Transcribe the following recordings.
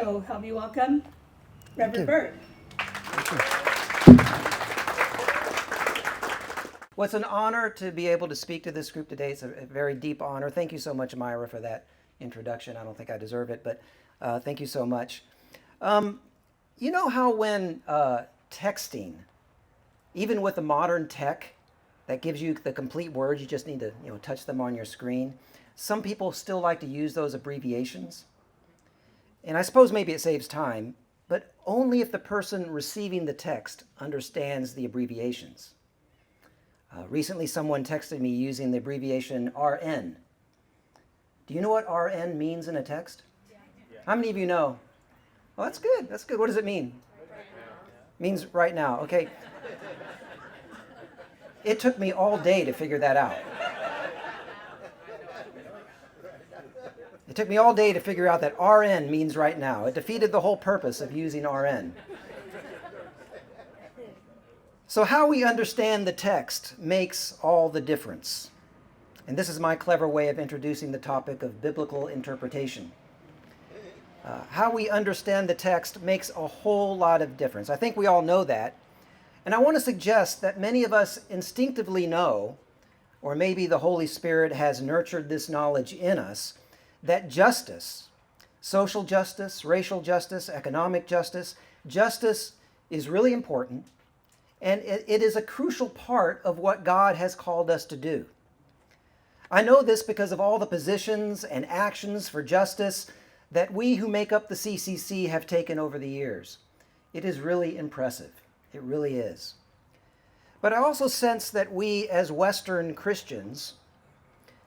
So help me welcome Reverend Burt. Well, it's an honor to be able to speak to this group today. It's a very deep honor. Thank you so much, Myra, for that introduction. I don't think I deserve it, but thank you so much. You know how when texting, even with the modern tech that gives you the complete words, you just need to touch them on your screen. Some people still like to use those abbreviations. And I suppose maybe it saves time, but only if the person receiving the text understands the abbreviations. Recently, someone texted me using the abbreviation RN. Do you know what RN means in a text? Yeah. How many of you know? Well, that's good. That's good. What does it mean? Right now. Means right now. Okay. It took me all day to figure that out. It took me all day to figure out that RN means right now. It defeated the whole purpose of using RN. So how we understand the text makes all the difference. And this is my clever way of introducing the topic of biblical interpretation. How we understand the text makes a whole lot of difference. I think we all know that. And I want to suggest that many of us instinctively know, or maybe the Holy Spirit has nurtured this knowledge in us, that justice, social justice, racial justice, economic justice, justice is really important, and it is a crucial part of what God has called us to do. I know this because of all the positions and actions for justice that we who make up the CCC have taken over the years. It is really impressive. It really is. But I also sense that we as Western Christians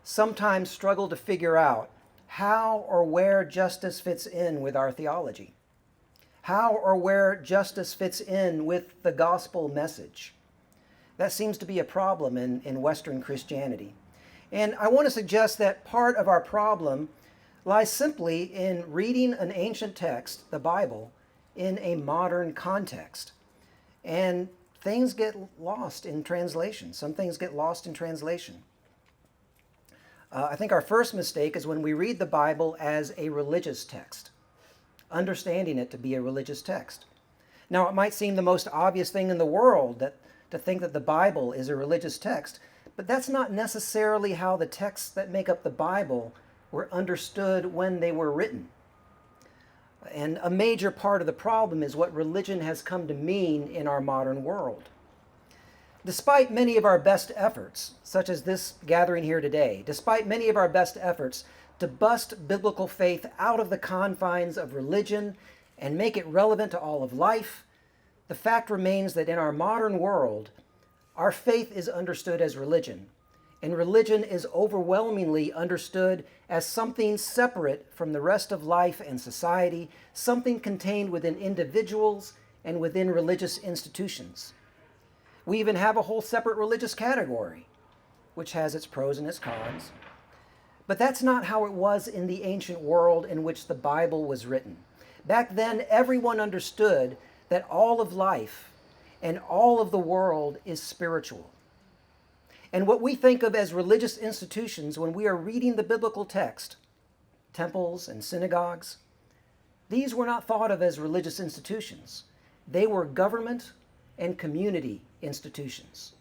sometimes struggle to figure out how or where justice fits in with our theology. How or where justice fits in with the gospel message. That seems to be a problem in Western Christianity. And I want to suggest that part of our problem lies simply in reading an ancient text, the Bible, in a modern context. And things get lost in translation. Some things get lost in translation. I think our first mistake is when we read the Bible as a religious text, understanding it to be a religious text. Now, it might seem the most obvious thing in the world to think that the Bible is a religious text, but that's not necessarily how the texts that make up the Bible were understood when they were written. And a major part of the problem is what religion has come to mean in our modern world. Despite many of our best efforts, such as this gathering here today, despite many of our best efforts to bust biblical faith out of the confines of religion and make it relevant to all of life, the fact remains that in our modern world, our faith is understood as religion, and religion is overwhelmingly understood as something separate from the rest of life and society, something contained within individuals and within religious institutions. We even have a whole separate religious category, which has its pros and its cons. But that's not how it was in the ancient world in which the Bible was written. Back then, everyone understood that all of life and all of the world is spiritual. And what we think of as religious institutions when we are reading the biblical text, temples and synagogues, these were not thought of as religious institutions. They were government and community institutions.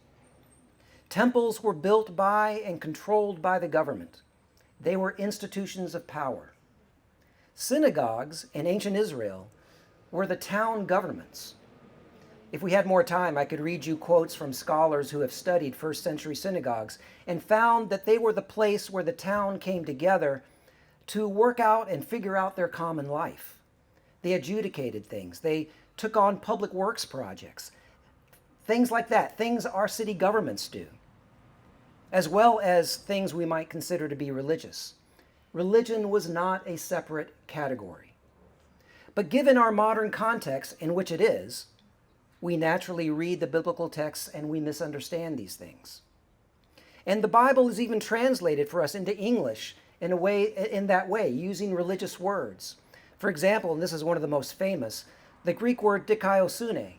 Temples were built by and controlled by the government. They were institutions of power. Synagogues in ancient Israel were the town governments. If we had more time, I could read you quotes from scholars who have studied first century synagogues and found that they were the place where the town came together to work out and figure out their common life. They adjudicated things. They took on public works projects. Things like that, things our city governments do, as well as things we might consider to be religious. Religion was not a separate category. But given our modern context in which it is, we naturally read the biblical texts and we misunderstand these things. And the Bible is even translated for us into English in that way, using religious words. For example, and this is one of the most famous, the Greek word dikaiosune.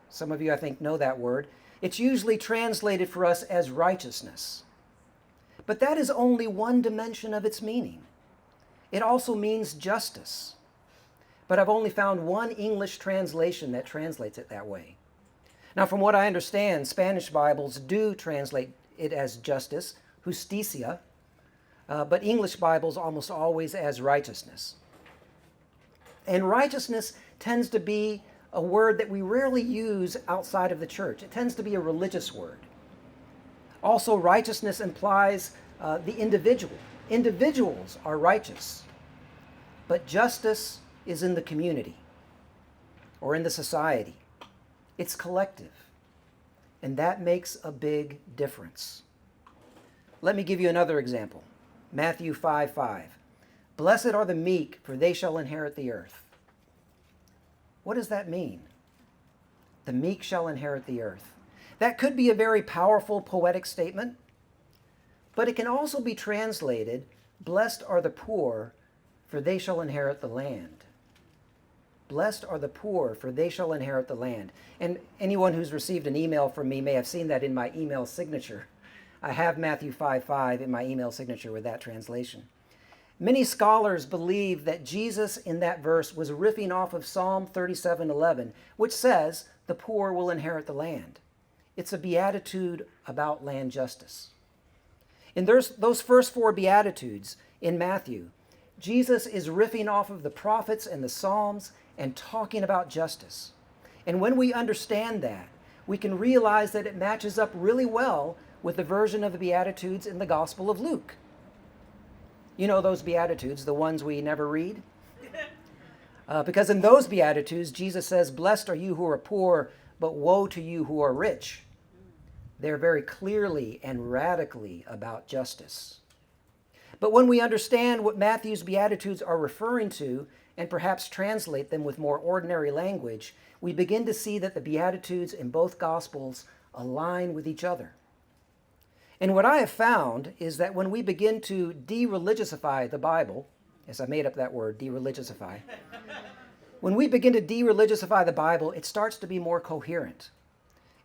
Some of you, I think, know that word. It's usually translated for us as righteousness. But that is only one dimension of its meaning. It also means justice. but I've only found one English translation that translates it that way. Now, from what I understand, Spanish Bibles do translate it as justice, justicia, but English Bibles almost always as righteousness. And righteousness tends to be a word that we rarely use outside of the church. It tends to be a religious word. Also, righteousness implies the individual. Individuals are righteous, but justice is in the community or in the society. It's collective, and that makes a big difference. Let me give you another example. Matthew 5:5. Blessed are the meek, for they shall inherit the earth. What does that mean? The meek shall inherit the earth. That could be a very powerful poetic statement, but it can also be translated, blessed are the poor, for they shall inherit the land. Blessed are the poor, for they shall inherit the land. And anyone who's received an email from me may have seen that in my email signature. I have Matthew 5:5 in my email signature with that translation. Many scholars believe that Jesus in that verse was riffing off of Psalm 37:11, which says, the poor will inherit the land. It's a beatitude about land justice. In those first four beatitudes in Matthew, Jesus is riffing off of the prophets and the Psalms and talking about justice. And when we understand that, we can realize that it matches up really well with the version of the Beatitudes in the Gospel of Luke. You know those Beatitudes, the ones we never read? Because in those Beatitudes, Jesus says, blessed are you who are poor, but woe to you who are rich. They're very clearly and radically about justice. But when we understand what Matthew's Beatitudes are referring to, and perhaps translate them with more ordinary language, we begin to see that the Beatitudes in both Gospels align with each other. And what I have found is that when we begin to de-religiousify the Bible, yes, I made up that word, de-religiousify. When we begin to de-religiousify the Bible, it starts to be more coherent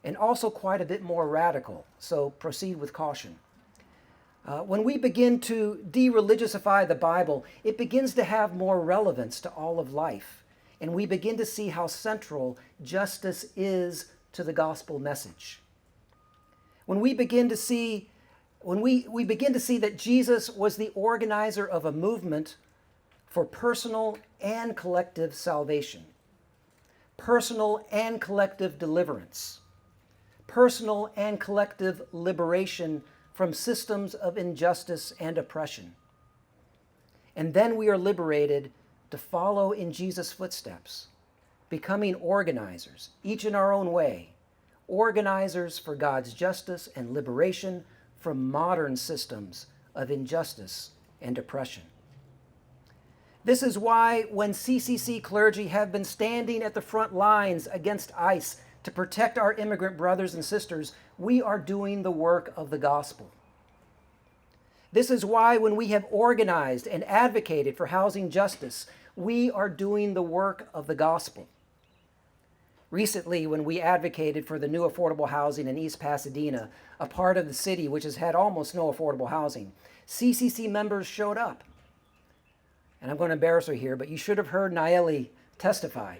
and also quite a bit more radical, so proceed with caution. When we begin to de-religiousify the Bible, it begins to have more relevance to all of life, and we begin to see how central justice is to the gospel message. When we begin to see that Jesus was the organizer of a movement for personal and collective salvation, personal and collective deliverance, personal and collective liberation from systems of injustice and oppression. And then we are liberated to follow in Jesus' footsteps, becoming organizers, each in our own way, organizers for God's justice and liberation from modern systems of injustice and oppression. This is why when CCC clergy have been standing at the front lines against ICE to protect our immigrant brothers and sisters, we are doing the work of the gospel. This is why when we have organized and advocated for housing justice, we are doing the work of the gospel. Recently, when we advocated for the new affordable housing in East Pasadena, a part of the city which has had almost no affordable housing, CCC members showed up. And I'm going to embarrass her here, but you should have heard Nayeli testify.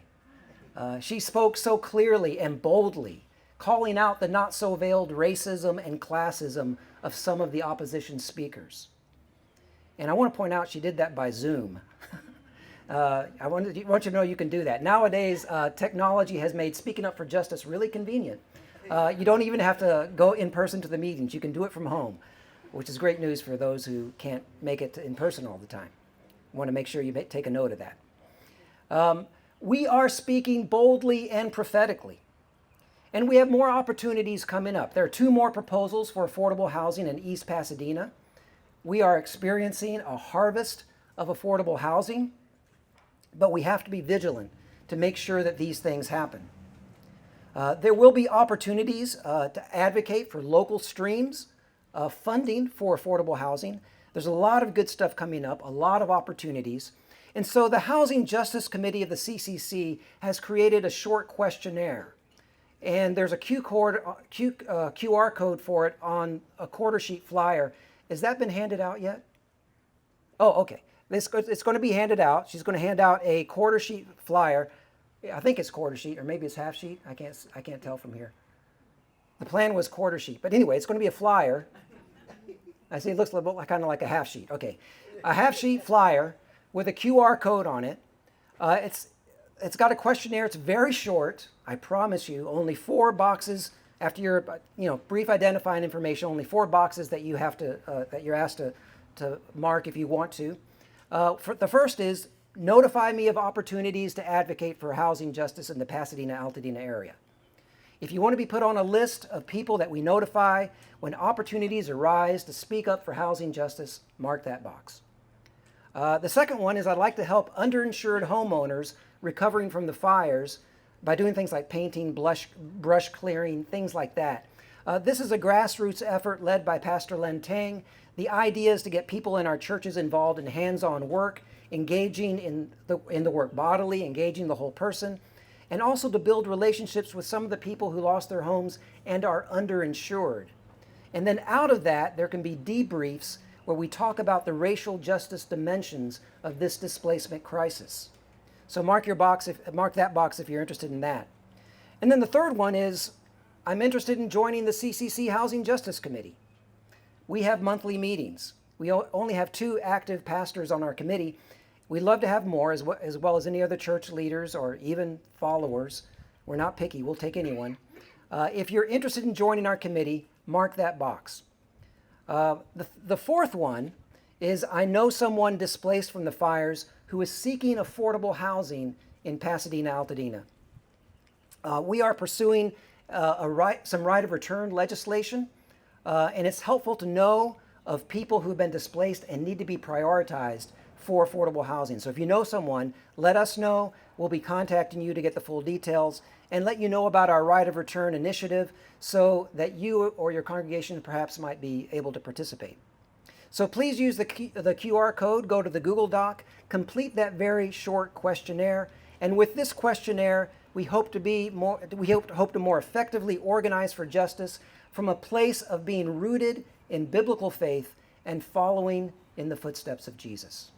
She spoke so clearly and boldly, calling out the not-so-veiled racism and classism of some of the opposition speakers. And I want to point out she did that by Zoom. I want you to know you can do that. Nowadays, technology has made speaking up for justice really convenient. You don't even have to go in person to the meetings. You can do it from home, which is great news for those who can't make it in person all the time. I want to make sure you take a note of that. We are speaking boldly and prophetically. And we have more opportunities coming up. There are 2 more proposals for affordable housing in East Pasadena. We are experiencing a harvest of affordable housing, but we have to be vigilant to make sure that these things happen. There will be opportunities to advocate for local streams of funding for affordable housing. There's a lot of good stuff coming up, a lot of opportunities. And so the Housing Justice Committee of the CCC has created a short questionnaire. And there's a QR code for it on a quarter sheet flyer. Has that been handed out yet? Oh, okay. It's going to be handed out. She's going to hand out a quarter sheet flyer. I think it's quarter sheet, or maybe it's half sheet. I can't tell from here. The plan was quarter sheet, but anyway, it's going to be a flyer. I see it looks a little kind of like a half sheet. Okay, a half sheet flyer with a QR code on it. It's got a questionnaire. It's very short. I promise you, only 4 boxes after your brief identifying information. Only 4 boxes that you have to that you're asked to mark if you want to. The first is notify me of opportunities to advocate for housing justice in the Pasadena-Altadena area. If you want to be put on a list of people that we notify when opportunities arise to speak up for housing justice, mark that box. The second one is I'd like to help underinsured homeowners recovering from the fires by doing things like painting, brush clearing, things like that. This is a grassroots effort led by Pastor Len Tang. The idea is to get people in our churches involved in hands-on work, engaging in the work bodily, engaging the whole person, and also to build relationships with some of the people who lost their homes and are underinsured. And then out of that, there can be debriefs where we talk about the racial justice dimensions of this displacement crisis. So mark that box if you're interested in that. And then the third one is, I'm interested in joining the CCC Housing Justice Committee. We have monthly meetings. We only have 2 active pastors on our committee. We'd love to have more, as well as any other church leaders or even followers. We're not picky. We'll take anyone. If you're interested in joining our committee, mark that box. The fourth one is I know someone displaced from the fires who is seeking affordable housing in Pasadena-Altadena. We are pursuing some right of return legislation, and it's helpful to know of people who've been displaced and need to be prioritized for affordable housing. So if you know someone, let us know. We'll be contacting you to get the full details and let you know about our right of return initiative so that you or your congregation perhaps might be able to participate. So please use the QR code, go to the Google Doc, complete that very short questionnaire, and with this questionnaire, we hope to more effectively organize for justice from a place of being rooted in biblical faith and following in the footsteps of Jesus.